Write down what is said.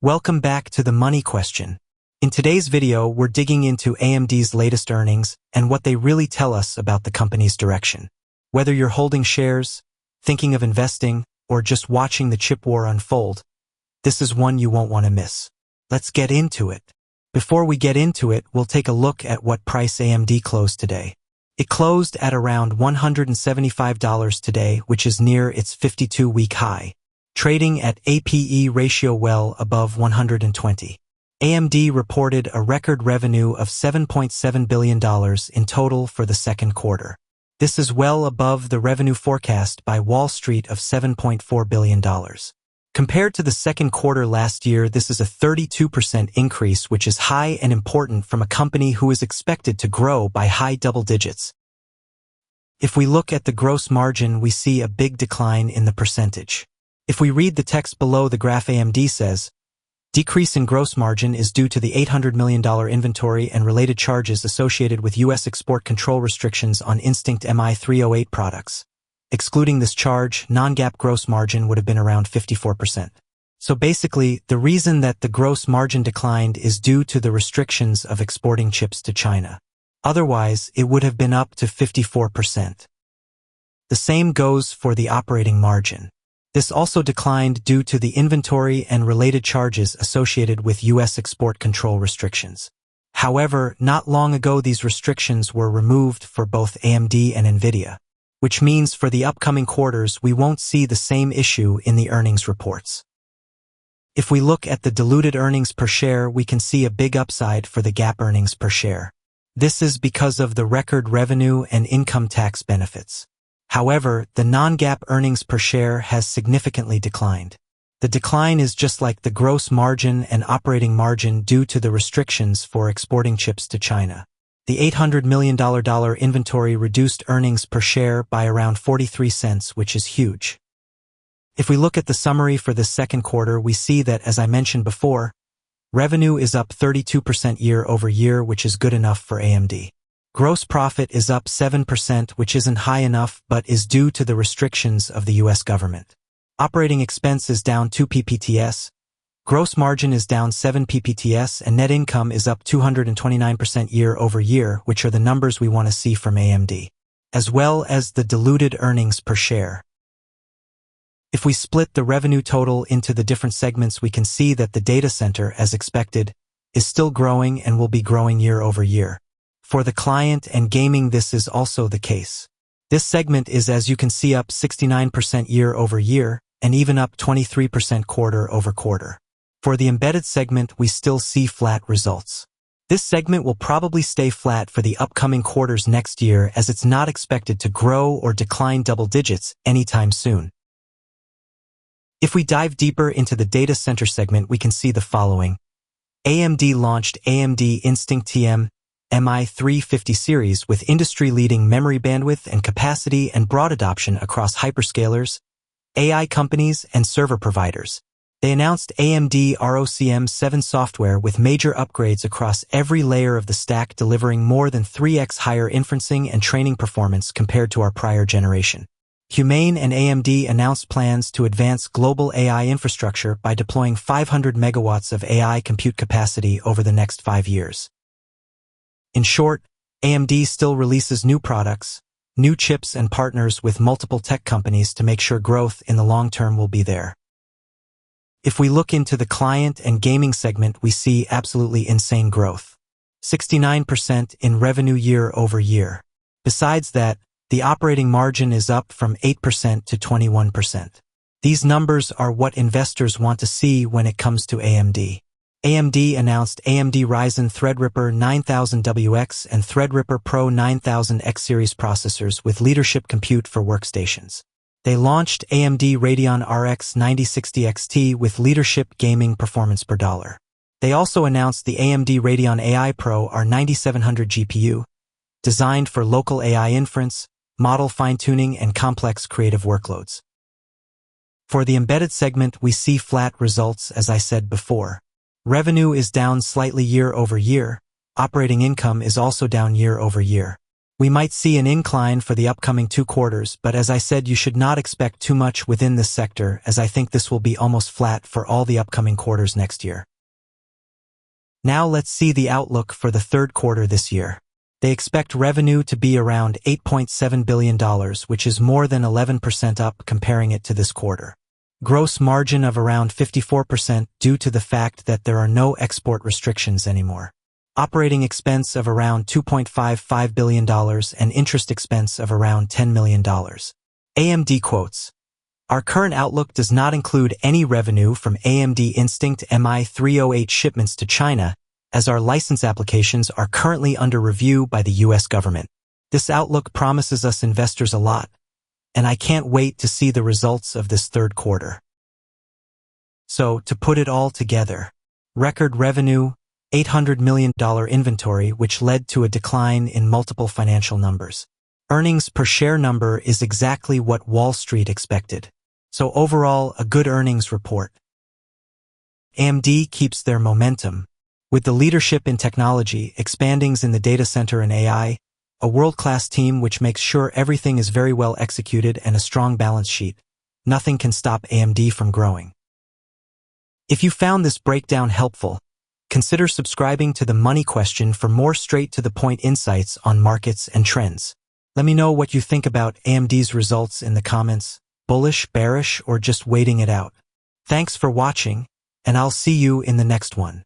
Welcome back to the Money Question. In today's video, we're digging into AMD's latest earnings and what they really tell us about the company's direction. Whether you're holding shares, thinking of investing, or just watching the chip war unfold, this is one you won't want to miss. Let's get into it. Before we get into it, we'll take a look at what price AMD closed today. It closed at around $175 today, which is near its 52-week high, trading at APE ratio well above 120. AMD reported a record revenue of $7.7 billion in total for the second quarter. This is well above the revenue forecast by Wall Street of $7.4 billion. Compared to the second quarter last year, this is a 32% increase, which is high and important from a company who is expected to grow by high double digits. If we look at the gross margin, we see a big decline in the percentage. If we read the text below the graph, AMD says, decrease in gross margin is due to the $800 million inventory and related charges associated with U.S. export control restrictions on Instinct MI308 products. Excluding this charge, non-GAAP gross margin would have been around 54%. So basically, the reason that the gross margin declined is due to the restrictions of exporting chips to China. Otherwise, it would have been up to 54%. The same goes for the operating margin. This also declined due to the inventory and related charges associated with U.S. export control restrictions. However, not long ago these restrictions were removed for both AMD and NVIDIA, which means for the upcoming quarters we won't see the same issue in the earnings reports. If we look at the diluted earnings per share, we can see a big upside for the GAAP earnings per share. This is because of the record revenue and income tax benefits. However, the non-GAAP earnings per share has significantly declined. The decline is just like the gross margin and operating margin due to the restrictions for exporting chips to China. The $800 million inventory reduced earnings per share by around 43 cents, which is huge. If we look at the summary for the second quarter, we see that, as I mentioned before, revenue is up 32% year over year, which is good enough for AMD. Gross profit is up 7%, which isn't high enough, but is due to the restrictions of the U.S. government. Operating expense is down 2 ppts, gross margin is down 7 ppts, and net income is up 229% year over year, which are the numbers we want to see from AMD, as well as the diluted earnings per share. If we split the revenue total into the different segments, we can see that the data center, as expected, is still growing and will be growing year over year. For the client and gaming, this is also the case. This segment is, as you can see, up 69% year over year and even up 23% quarter over quarter. For the embedded segment, we still see flat results. This segment will probably stay flat for the upcoming quarters next year, as it's not expected to grow or decline double digits anytime soon. If we dive deeper into the data center segment, we can see the following. AMD launched AMD Instinct TM MI350 series with industry-leading memory bandwidth and capacity and broad adoption across hyperscalers, AI companies, and server providers. They announced AMD ROCm 7 software with major upgrades across every layer of the stack, delivering more than 3x higher inferencing and training performance compared to our prior generation. Humane and AMD announced plans to advance global AI infrastructure by deploying 500 megawatts of AI compute capacity over the next 5 years. In short, AMD still releases new products, new chips, and partners with multiple tech companies to make sure growth in the long term will be there. If we look into the client and gaming segment, we see absolutely insane growth. 69% in revenue year over year. Besides that, the operating margin is up from 8% to 21%. These numbers are what investors want to see when it comes to AMD. AMD announced AMD Ryzen Threadripper 9000WX and Threadripper Pro 9000X series processors with leadership compute for workstations. They launched AMD Radeon RX 9060 XT with leadership gaming performance per dollar. They also announced the AMD Radeon AI Pro R9700 GPU, designed for local AI inference, model fine-tuning, and complex creative workloads. For the embedded segment, we see flat results, as I said before. Revenue is down slightly year over year. Operating income is also down year over year. We might see an incline for the upcoming 2 quarters, but as I said, you should not expect too much within this sector, as I think this will be almost flat for all the upcoming quarters next year. Now let's see the outlook for the 3rd quarter this year. They expect revenue to be around $8.7 billion, which is more than 11% up comparing it to this quarter. Gross margin of around 54% due to the fact that there are no export restrictions anymore. Operating expense of around $2.55 billion and interest expense of around $10 million. AMD quotes, "Our current outlook does not include any revenue from AMD Instinct MI308 shipments to China, as our license applications are currently under review by the US government. This outlook promises us investors a lot, and I can't wait to see the results of this 3rd quarter." So, to put it all together, record revenue, $800 million inventory, which led to a decline in multiple financial numbers. Earnings per share number is exactly what Wall Street expected. So overall, a good earnings report. AMD keeps their momentum, with the leadership in technology, expandings in the data center and AI, a world-class team which makes sure everything is very well executed, and a strong balance sheet. Nothing can stop AMD from growing. If you found this breakdown helpful, consider subscribing to The Money Question for more straight-to-the-point insights on markets and trends. Let me know what you think about AMD's results in the comments, bullish, bearish, or just waiting it out. Thanks for watching, and I'll see you in the next one.